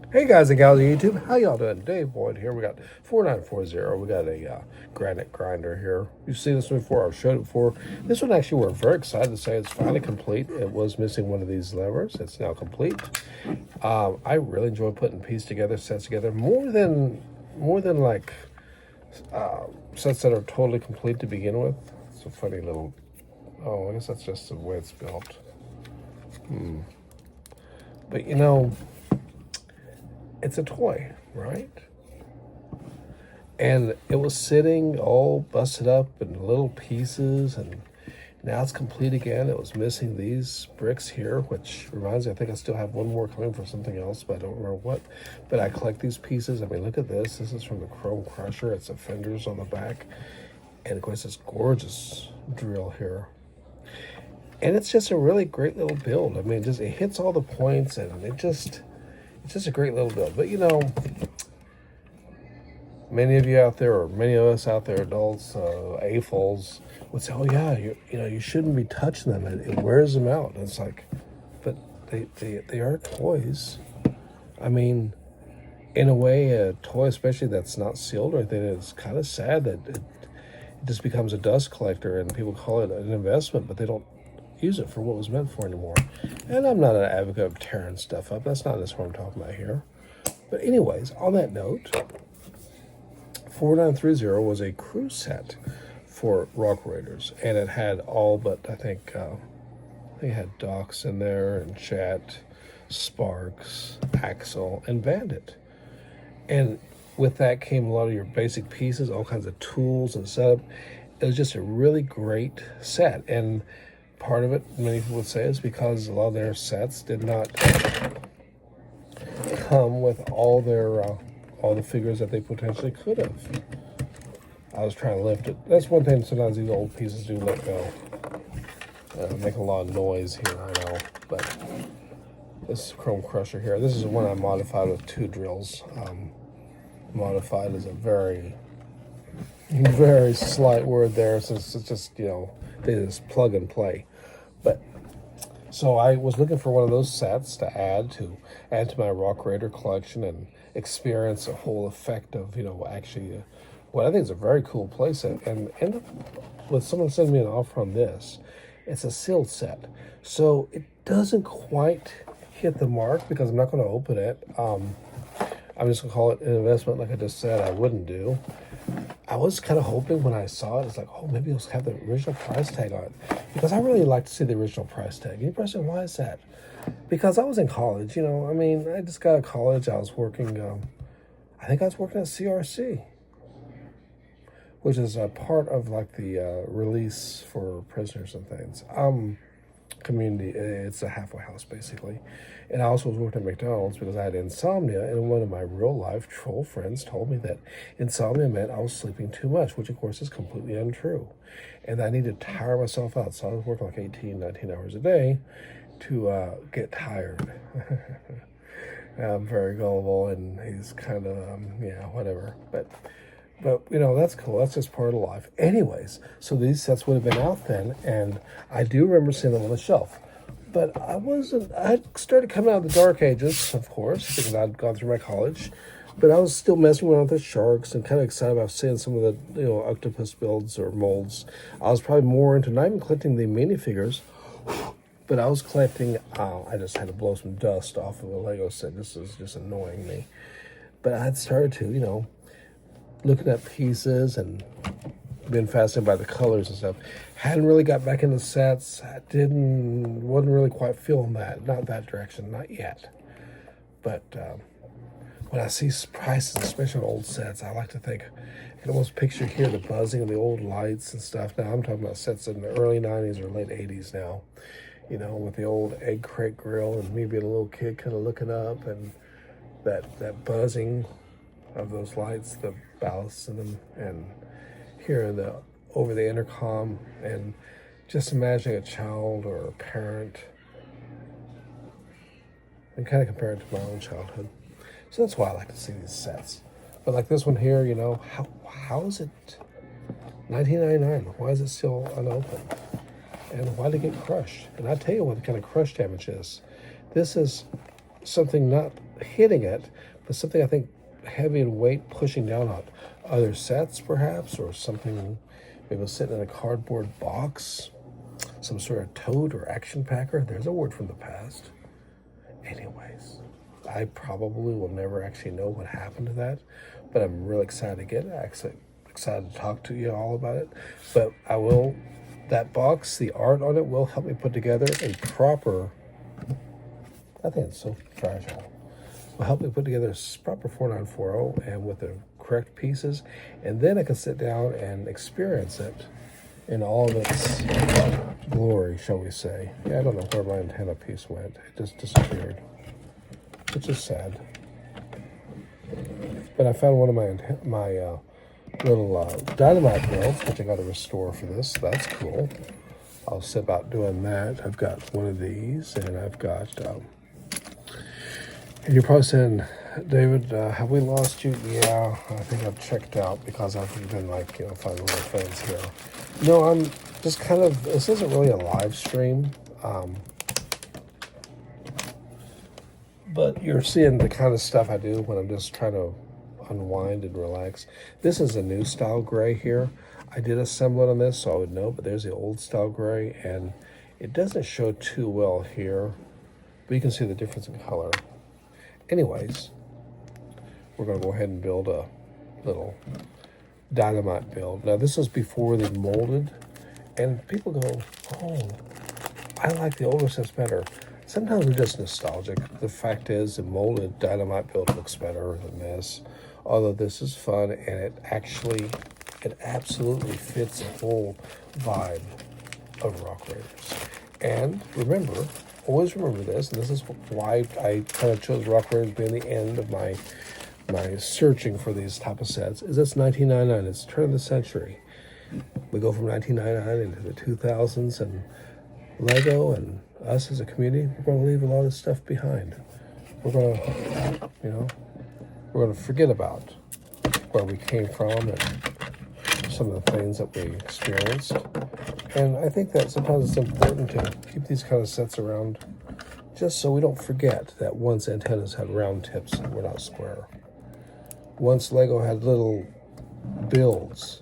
Hey guys and gals of YouTube, how y'all doing? Dave Boyd here. We got 4940. We got a granite grinder here. You've seen this one before. I've showed it before. This one actually, we're very excited to say it's finally complete. It was missing one of these levers. It's now complete. I really enjoy putting sets together, more than like sets that are totally complete to begin with. It's a funny little. Oh, I guess that's just the way it's built. But it's a toy, right? And it was sitting all busted up in little pieces, and now it's complete again. It was missing these bricks here, which reminds me, I think I still have one more coming for something else, but I don't remember what. But I collect these pieces. I mean, look at this. This is from the Chrome Crusher. It's the fenders on the back. And of course, this gorgeous drill here. And it's just a really great little build. I mean, it hits all the points, and it's just a great little build. But many of you out there, or many of us out there, adults, AFOLs, would say, "Oh yeah, you shouldn't be touching them. It wears them out." And it's like, but they are toys. I mean, in a way, a toy, especially that's not sealed or anything, it's kind of sad that it just becomes a dust collector, and people call it an investment, but they don't use it for what it was meant for anymore. And I'm not an advocate of tearing stuff up. That's not what I'm talking about here. But anyways, on that note, 4930 was a crew set for Rock Raiders, and it had all but, I think they had Docs in there, and Chat, Sparks, Axel, and Bandit. And with that came a lot of your basic pieces, all kinds of tools and setup. It was just a really great set. And part of it, many people would say, is because a lot of their sets did not come with all the figures that they potentially could have. I was trying to lift it. That's one thing. Sometimes these old pieces do let go. Make a lot of noise here, I know. But this Chrome Crusher here, this is one I modified with 2 drills. Modified is a very, very slight word there, since it's just, they just plug and play. But so I was looking for one of those sets to add to my Rock Raider collection and experience the whole effect of actually what I think is a very cool playset. And end up with someone sending me an offer on this. It's a sealed set, so it doesn't quite hit the mark because I'm not going to open it. I'm just going to call it an investment, like I just said I wouldn't do. I was kind of hoping when I saw it, it's like, oh, maybe it'll have the original price tag on it. Because I really like to see the original price tag. And you probably say, why is that? Because I was in college, I mean, I just got out of college. I was working, I think I was working at CRC, which is a part of like the release for prisoners and things. Community, it's a halfway house basically. And I also was working at McDonald's because I had insomnia, and one of my real life troll friends told me that insomnia meant I was sleeping too much, which of course is completely untrue, and I needed to tire myself out. So I was working like 18-19 hours a day to get tired. I'm very gullible, and he's kind of whatever. But that's cool. That's just part of life. Anyways, so these sets would have been out then, and I do remember seeing them on the shelf. But I started coming out of the dark ages, of course, because I'd gone through my college. But I was still messing around with the sharks and kind of excited about seeing some of the, octopus builds or molds. I was probably more into not even collecting the minifigures, but I was collecting, I just had to blow some dust off of a Lego set. This is just annoying me. But I had started to, looking at pieces and been fascinated by the colors and stuff. Hadn't really got back into sets. Wasn't really quite feeling that. Not that direction, not yet. But when I see prices, especially on old sets, I like to think, I can almost picture here the buzzing of the old lights and stuff. Now I'm talking about sets in the early 90s or late 80s now. With the old egg crate grill and me being a little kid kind of looking up, and that buzzing of those lights, the ballasts in them, and hearing over the intercom, and just imagining a child or a parent and kind of comparing it to my own childhood. So that's why I like to see these sets. But like this one here, how is it 1999? Why is it still unopened? And why did it get crushed? And I tell you what kind of crush damage is. This is something not hitting it, but something I think heavy in weight pushing down on other sets, perhaps, or something. Maybe sitting in a cardboard box, some sort of tote or action packer. There's a word from the past. Anyways, I probably will never actually know what happened to that, but I'm really excited to get it. Actually, excited to talk to you all about it. But I will. That box, the art on it will help me put together a proper. I think it's so fragile. Will help me put together a proper 4940 and with the correct pieces, and then I can sit down and experience it in all of its glory, shall we say. Yeah, I don't know where my antenna piece went. It just disappeared, which is sad. But I found one of my little dynamite builds, which I got to restore for this. That's cool. I'll set about doing that. I've got one of these, and I've got... and you're probably saying, David, have we lost you? Yeah, I think I've checked out because I've been like, finding little friends here. No, I'm just kind of, this isn't really a live stream. But you're seeing the kind of stuff I do when I'm just trying to unwind and relax. This is a new style gray here. I did assemble it on this, so I would know, but there's the old style gray, and it doesn't show too well here, but you can see the difference in color. Anyways, we're going to go ahead and build a little dynamite build. Now, this is before they molded, and people go, oh, I like the older sets better. Sometimes we're just nostalgic. The fact is, the molded dynamite build looks better than this, although this is fun, and it absolutely fits the whole vibe of Rock Raiders. And remember, always remember this, and this is why I kind of chose Rock Raiders being the end of my searching for these type of sets, is it's 1999. It's the turn of the century. We go from 1999 into the 2000s, and Lego and us as a community, we're going to leave a lot of stuff behind. We're going to, we're going to forget about where we came from and some of the things that we experienced. And I think that sometimes it's important to keep these kind of sets around just so we don't forget that once antennas had round tips and were not square. Once Lego had little builds,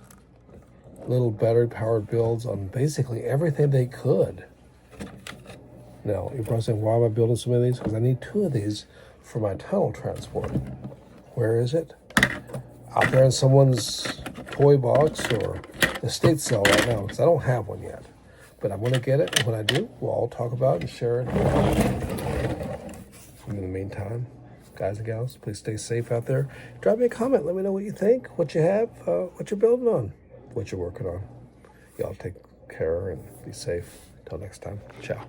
little battery-powered builds on basically everything they could. Now, you're probably saying, why am I building so many of these? Because I need 2 of these for my tunnel transport. Where is it? Out there in someone's toy box or estate sale right now, because I don't have one yet. But I'm going to get it, and when I do, we'll all talk about it and share it. In the meantime, guys and gals, please stay safe out there. Drop me a comment. Let me know what you think, what you have, what you're building on, what you're working on. Y'all take care and be safe. Until next time, ciao.